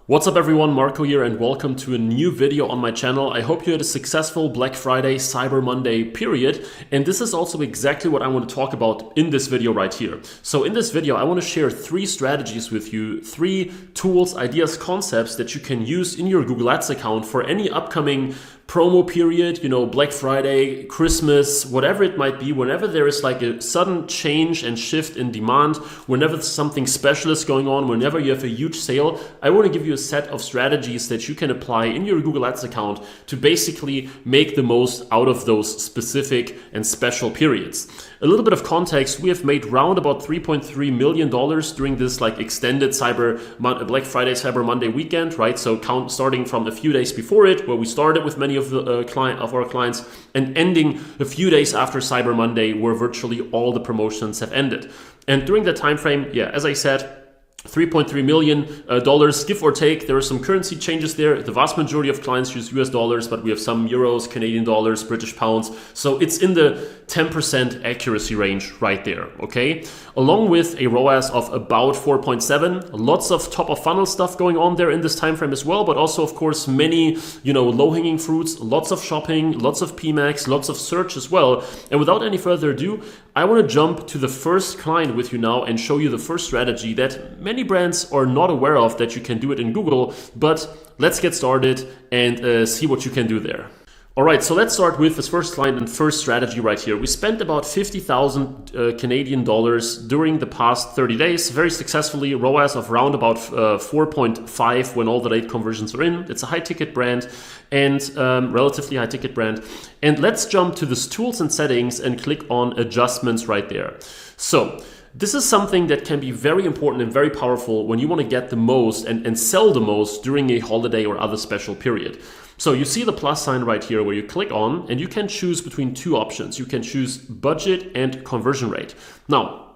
What's up everyone, Marco here and welcome to a new video on my channel. I hope you had a successful Black Friday, Cyber Monday period, and this is also exactly what I want to talk about in this video right here. So in this video I want to share 3 strategies with you, 3 tools, ideas, concepts that you can use in your Google Ads account for any upcoming promo period, Black Friday, Christmas, whatever it might be, whenever there is like a sudden change and shift in demand, whenever something special is going on, whenever you have a huge sale, I want to give you a set of strategies that you can apply in your Google Ads account to basically make the most out of those specific and special periods. A little bit of context, we have made round about $3.3 million during this like extended Black Friday, Cyber Monday weekend, right? So starting from a few days before it, where we started with many of our clients, and ending a few days after Cyber Monday, where virtually all the promotions have ended. And during that time frame, as I said, $3.3 million, give or take. There are some currency changes there. The vast majority of clients use US dollars, but we have some euros, Canadian dollars, British pounds. So it's in the 10% accuracy range right there, okay? Along with a ROAS of about 4.7. Lots of top of funnel stuff going on there in this time frame as well, but also of course many, low-hanging fruits, lots of shopping, lots of PMAX, lots of search as well. And without any further ado, I want to jump to the first client with you now and show you the first strategy that many brands are not aware of that you can do it in Google, but let's get started and see what you can do there. All right, so let's start with this first client and first strategy right here. We spent about 50,000 Canadian dollars during the past 30 days, very successfully, ROAS of round about 4.5 when all the late conversions are in. It's a high ticket brand and relatively high ticket brand. And let's jump to this tools and settings and click on adjustments right there. So this is something that can be very important and very powerful when you want to get the most and sell the most during a holiday or other special period. So you see the plus sign right here where you click on and you can choose between 2 options. You can choose budget and conversion rate. Now,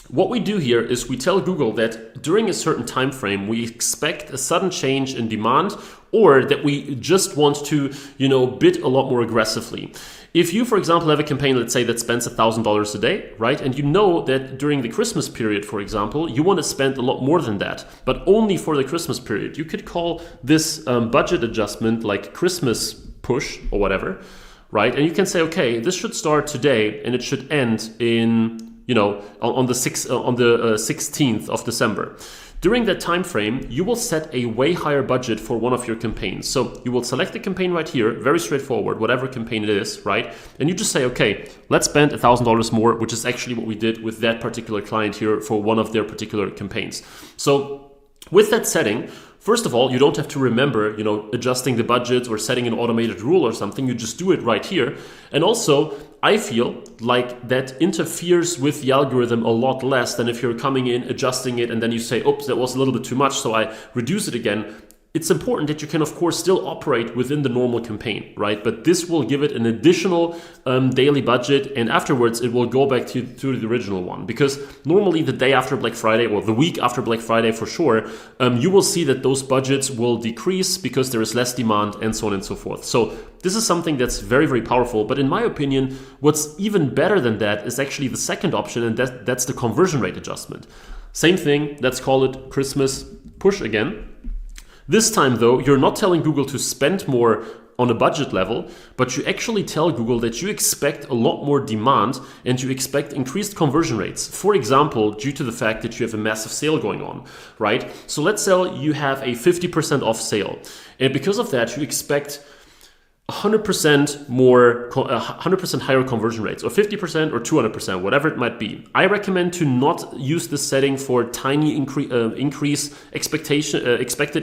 what we do here is we tell Google that during a certain time frame, we expect a sudden change in demand, or that we just want to, bid a lot more aggressively. If you, for example, have a campaign, let's say, that spends $1,000 a day, right? And you know that during the Christmas period, for example, you want to spend a lot more than that, but only for the Christmas period. You could call this budget adjustment like Christmas push or whatever, right? And you can say, okay, this should start today and it should end in, on the 16th of December. During that time frame, you will set a way higher budget for one of your campaigns. So you will select the campaign right here, very straightforward, whatever campaign it is, right? And you just say, okay, let's spend $1,000 more, which is actually what we did with that particular client here for one of their particular campaigns. So with that setting, first of all, you don't have to remember, adjusting the budgets or setting an automated rule or something. You just do it right here. And also, I feel like that interferes with the algorithm a lot less than if you're coming in, adjusting it, and then you say, oops, that was a little bit too much, so I reduce it again. It's important that you can, of course, still operate within the normal campaign, right? But this will give it an additional daily budget, and afterwards it will go back to the original one. Because normally the day after Black Friday, or the week after Black Friday for sure, you will see that those budgets will decrease because there is less demand and so on and so forth. So this is something that's very, very powerful. But in my opinion, what's even better than that is actually the second option, and that's the conversion rate adjustment. Same thing, let's call it Christmas push again. This time though, you're not telling Google to spend more on a budget level, but you actually tell Google that you expect a lot more demand and you expect increased conversion rates. For example, due to the fact that you have a massive sale going on, right? So let's say you have a 50% off sale. And because of that, you expect 100% more, 100% higher conversion rates, or 50% or 200%, whatever it might be. I recommend to not use this setting for tiny expected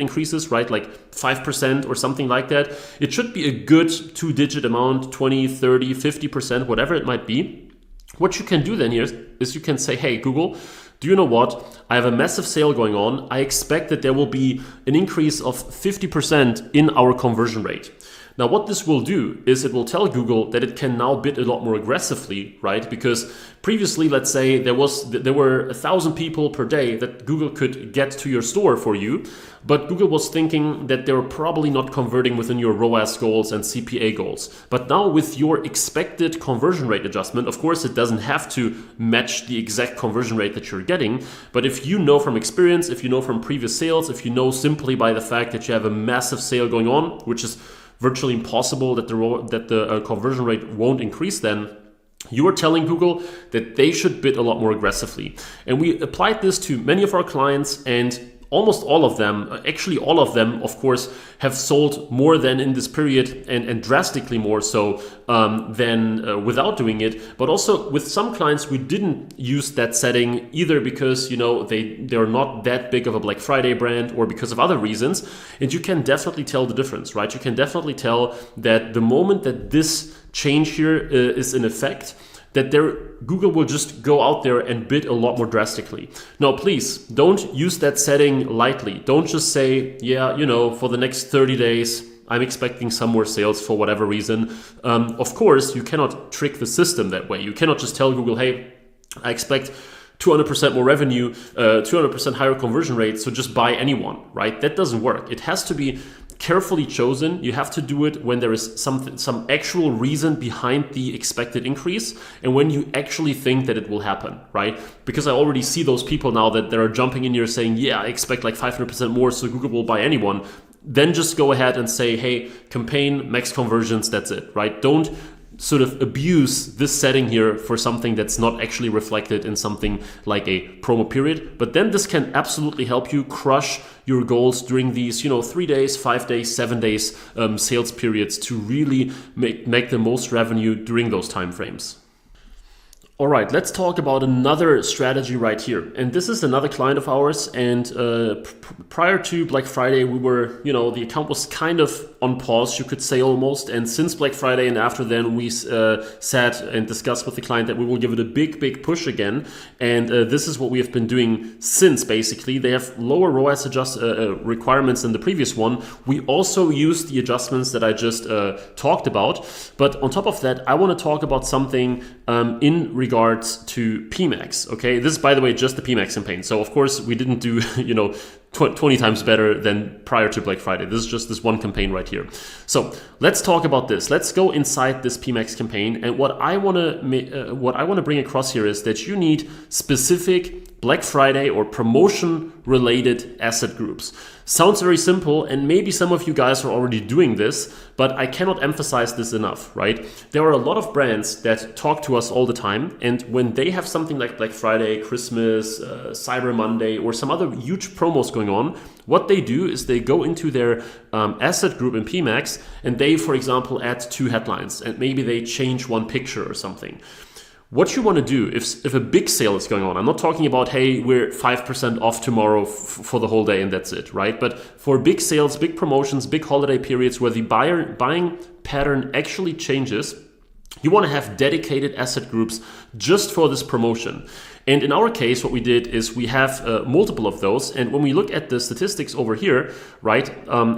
increases, right? Like 5% or something like that. It should be a good 2-digit amount, 20, 30, 50%, whatever it might be. What you can do then here is you can say, hey, Google, do you know what? I have a massive sale going on. I expect that there will be an increase of 50% in our conversion rate. Now, what this will do is it will tell Google that it can now bid a lot more aggressively, right? Because previously, let's say there were 1,000 people per day that Google could get to your store for you, but Google was thinking that they were probably not converting within your ROAS goals and CPA goals. But now with your expected conversion rate adjustment, of course, it doesn't have to match the exact conversion rate that you're getting. But if you know from experience, if you know from previous sales, if you know simply by the fact that you have a massive sale going on, which is virtually impossible that the conversion rate won't increase, then you are telling Google that they should bid a lot more aggressively. And we applied this to many of our clients, and almost all of them, actually all of them, of course, have sold more than in this period, and drastically more so than without doing it. But also with some clients, we didn't use that setting either because, they're not that big of a Black Friday brand, or because of other reasons. And you can definitely tell the difference, right? You can definitely tell that the moment that this change here is in effect, that Google will just go out there and bid a lot more drastically. Now, please don't use that setting lightly. Don't just say, for the next 30 days, I'm expecting some more sales for whatever reason. Of course, you cannot trick the system that way. You cannot just tell Google, hey, I expect 200% more revenue, 200% higher conversion rate, so just buy anyone, right? That doesn't work. It has to be carefully chosen. You have to do it when there is some actual reason behind the expected increase, and when you actually think that it will happen, right? Because I already see those people now that are jumping in here saying, yeah, I expect like 500% more, so Google will buy anyone. Then just go ahead and say, hey, campaign, max conversions, that's it, right? Don't sort of abuse this setting here for something that's not actually reflected in something like a promo period. But then this can absolutely help you crush your goals during these 3 days, 5 days, 7 days sales periods to really make the most revenue during those time frames. All right, let's talk about another strategy right here. And this is another client of ours. And prior to Black Friday, we were, the account was kind of on pause, you could say almost. And since Black Friday and after then, we sat and discussed with the client that we will give it a big push again. And this is what we have been doing since, basically. They have lower ROAS requirements than the previous one. We also used the adjustments that I just talked about. But on top of that, I want to talk about something in regards to PMAX. Okay, this is, by the way, just the PMAX campaign. So of course we didn't do 20 times better than prior to Black Friday. This is just this one campaign right here. So let's talk about this. Let's go inside this PMAX campaign. And what I want to bring across here is that you need specific Black Friday or promotion related asset groups. Sounds very simple, and maybe some of you guys are already doing this, but I cannot emphasize this enough, right? There are a lot of brands that talk to us all the time, and when they have something like Black Friday, Christmas, Cyber Monday, or some other huge promos going on, what they do is they go into their asset group in PMAX, and they, for example, add 2 headlines, and maybe they change one picture or something. What you want to do if a big sale is going on, I'm not talking about, hey, we're 5% off tomorrow for the whole day and that's it, right? But for big sales, big promotions, big holiday periods where the buying pattern actually changes, you want to have dedicated asset groups just for this promotion. And in our case, what we did is we have multiple of those. And when we look at the statistics over here, right,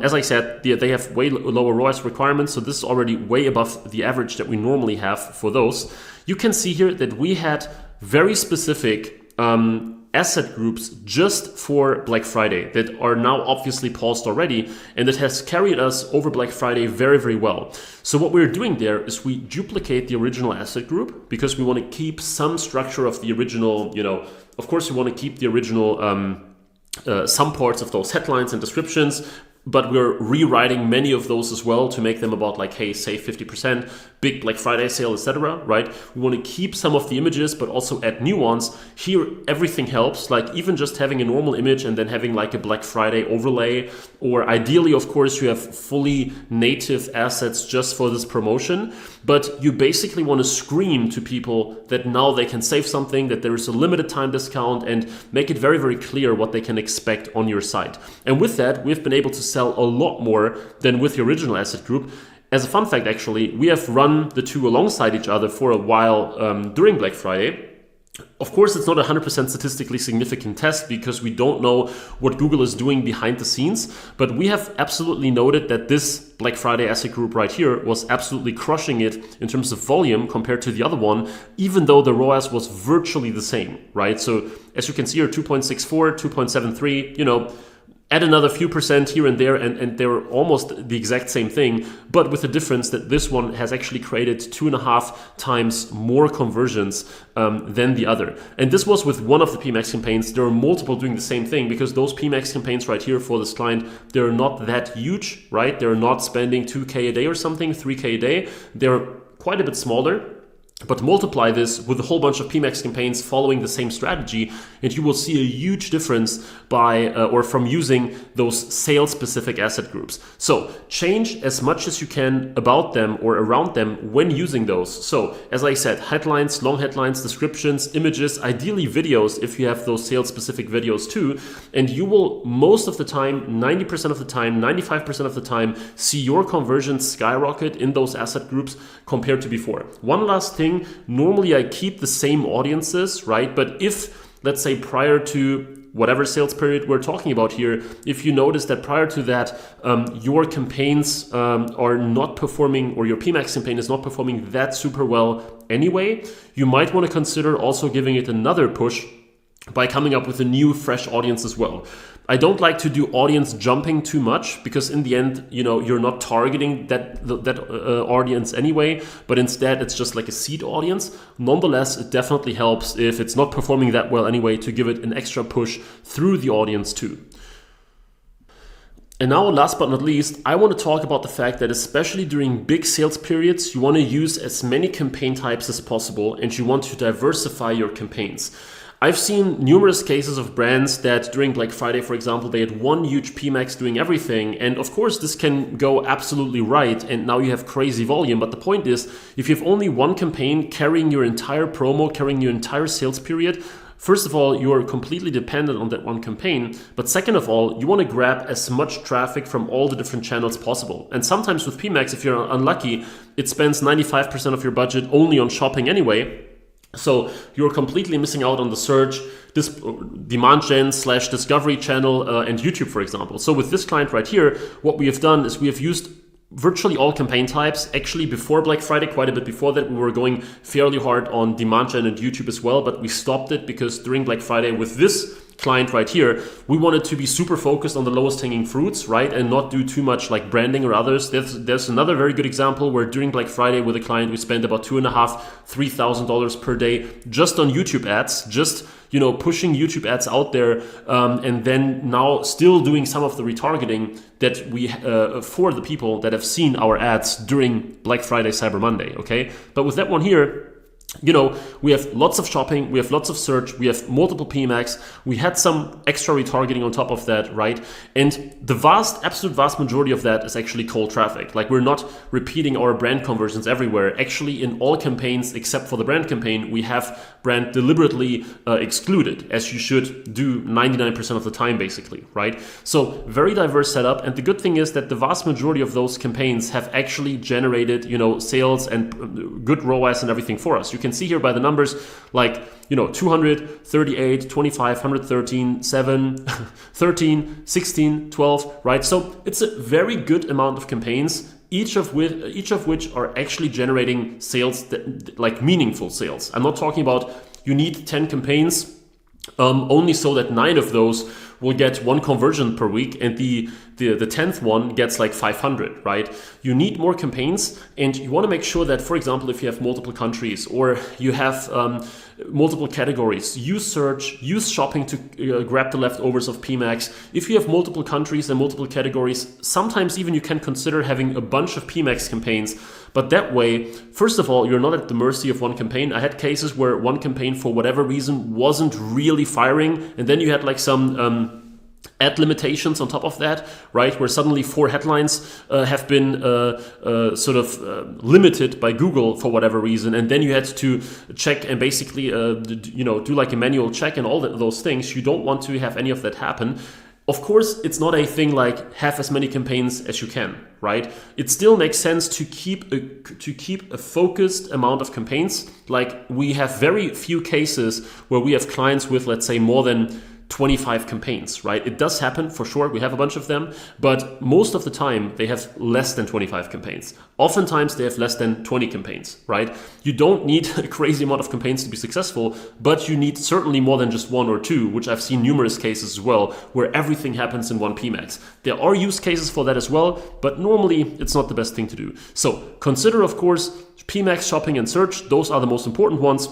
as I said, they have way lower ROAS requirements. So this is already way above the average that we normally have for those. You can see here that we had very specific asset groups just for Black Friday that are now obviously paused already, and that has carried us over Black Friday very, very well. So what we're doing there is we duplicate the original asset group because we want to keep some structure of the original, of course we want to keep the original some parts of those headlines and descriptions, but we're rewriting many of those as well to make them about like, hey, save 50%, big Black Friday sale, etc., right? We want to keep some of the images, but also add new ones. Here, everything helps, like even just having a normal image and then having like a Black Friday overlay, or ideally, of course, you have fully native assets just for this promotion, but you basically want to scream to people that now they can save something, that there is a limited time discount, and make it very, very clear what they can expect on your site. And with that, we've been able to sell a lot more than with the original asset group. As a fun fact, actually, we have run the two alongside each other for a while during Black Friday. Of course, it's not a 100% statistically significant test because we don't know what Google is doing behind the scenes, but we have absolutely noted that this Black Friday asset group right here was absolutely crushing it in terms of volume compared to the other one, even though the ROAS was virtually the same, right? So as you can see here, 2.64, 2.73, add another few percent here and there, and they're almost the exact same thing, but with the difference that this one has actually created 2.5 times more conversions than the other. And this was with one of the PMax campaigns. There are multiple doing the same thing because those PMax campaigns right here for this client, they're not that huge, right? They're not spending 2K a day or something, 3K a day. They're quite a bit smaller. But multiply this with a whole bunch of PMax campaigns following the same strategy, and you will see a huge difference from using those sales-specific asset groups. So change as much as you can about them or around them when using those. So as I said, headlines, long headlines, descriptions, images, ideally videos if you have those sales-specific videos too, and you will most of the time, 90% of the time, 95% of the time, see your conversions skyrocket in those asset groups compared to before. One last thing. Normally I keep the same audiences, right? But if, let's say, prior to whatever sales period we're talking about here, if you notice that prior to that, your campaigns are not performing, or your PMax campaign is not performing that super well anyway, you might want to consider also giving it another push by coming up with a new fresh audience as well. I don't like to do audience jumping too much because in the end, you're not targeting that audience anyway, but instead it's just like a seed audience. Nonetheless, it definitely helps if it's not performing that well anyway to give it an extra push through the audience too. And now, last but not least, I want to talk about the fact that especially during big sales periods, you want to use as many campaign types as possible and you want to diversify your campaigns. I've seen numerous cases of brands that during Black Friday, for example, they had one huge PMax doing everything. And of course, this can go absolutely right. And now you have crazy volume. But the point is, if you have only one campaign carrying your entire promo, carrying your entire sales period, first of all, you are completely dependent on that one campaign. But second of all, you want to grab as much traffic from all the different channels possible. And sometimes with PMax, if you're unlucky, it spends 95% of your budget only on shopping anyway. So you're completely missing out on the search, this demand gen / discovery channel and YouTube, for example. So with this client right here, what we have done is we have used virtually all campaign types. Actually, before Black Friday, quite a bit before that, we were going fairly hard on demand gen and YouTube as well, but we stopped it because during Black Friday with this client right here, we wanted to be super focused on the lowest hanging fruits, right? And not do too much like branding or others. There's another very good example where during Black Friday with a client, we spent about $2,500, $3,000 per day just on YouTube ads, just pushing YouTube ads out there, and then now still doing some of the retargeting that we for the people that have seen our ads during Black Friday, Cyber Monday. Okay, but with that one here, we have lots of shopping, we have lots of search, we have multiple PMax, we had some extra retargeting on top of that, right? And the absolute vast majority of that is actually cold traffic. Like, we're not repeating our brand conversions everywhere. Actually, in all campaigns except for the brand campaign, we have brand deliberately excluded, as you should do 99% of the time, basically, right? So very diverse setup. And the good thing is that the vast majority of those campaigns have actually generated, sales and good ROAS and everything for us. You can see here by the numbers, like, 200, 38, 25, 113, 7, 13, 16, 12, right? So it's a very good amount of campaigns, each of which are actually generating sales, like meaningful sales. I'm not talking about you need 10 campaigns only so that 9 of those will get one conversion per week and the 10th one gets like 500, right? You need more campaigns, and you want to make sure that, for example, if you have multiple countries or you have multiple categories, use search, use shopping to grab the leftovers of PMax. If you have multiple countries and multiple categories, sometimes even you can consider having a bunch of PMax campaigns. But that way, first of all, you're not at the mercy of one campaign. I had cases where one campaign, for whatever reason, wasn't really firing, and then you had like some ad limitations on top of that, right? Where suddenly 4 headlines have been limited by Google for whatever reason, and then you had to check and basically do like a manual check and all those things. You don't want to have any of that happen. Of course, it's not a thing like have as many campaigns as you can, right? It still makes sense to keep a focused amount of campaigns. Like we have very few cases where we have clients with, let's say, more than 25 campaigns, right? It does happen for sure. We have a bunch of them, but most of the time they have less than 25 campaigns. Oftentimes they have less than 20 campaigns, right? You don't need a crazy amount of campaigns to be successful, but you need certainly more than just one or two, which I've seen numerous cases as well, where everything happens in one PMax. There are use cases for that as well, but normally it's not the best thing to do. So consider, of course, PMax, shopping, and search. Those are the most important ones.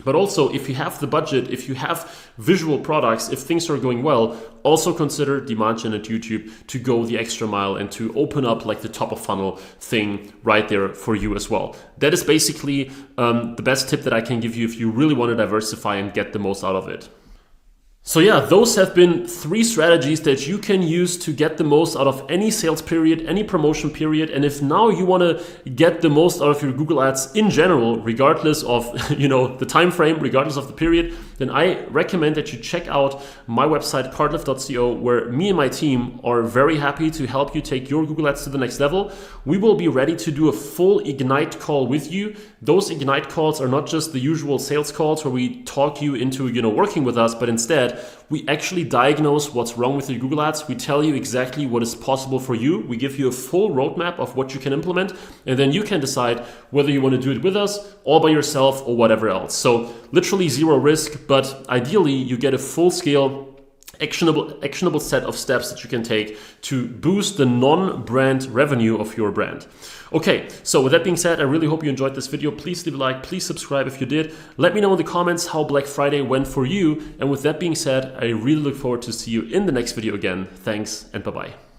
But also, if you have the budget, if you have visual products, if things are going well, also consider demand gen and YouTube to go the extra mile and to open up like the top of funnel thing right there for you as well. That is basically the best tip that I can give you if you really want to diversify and get the most out of it. So yeah, those have been 3 strategies that you can use to get the most out of any sales period, any promotion period. And if now you want to get the most out of your Google Ads in general, regardless of the time frame, regardless of the period, then I recommend that you check out my website cartlift.co, where me and my team are very happy to help you take your Google Ads to the next level. We will be ready to do a full Ignite call with you. Those Ignite calls are not just the usual sales calls where we talk you into working with us, but instead we actually diagnose what's wrong with your Google Ads. We tell you exactly what is possible for you. We give you a full roadmap of what you can implement, and then you can decide whether you want to do it with us, all by yourself, or whatever else. So literally zero risk, but ideally you get a full-scale actionable set of steps that you can take to boost the non-brand revenue of your brand. Okay, so with that being said, I really hope you enjoyed this video. Please leave a like, please subscribe if you did. Let me know in the comments how Black Friday went for you. And with that being said, I really look forward to see you in the next video again. Thanks and bye-bye.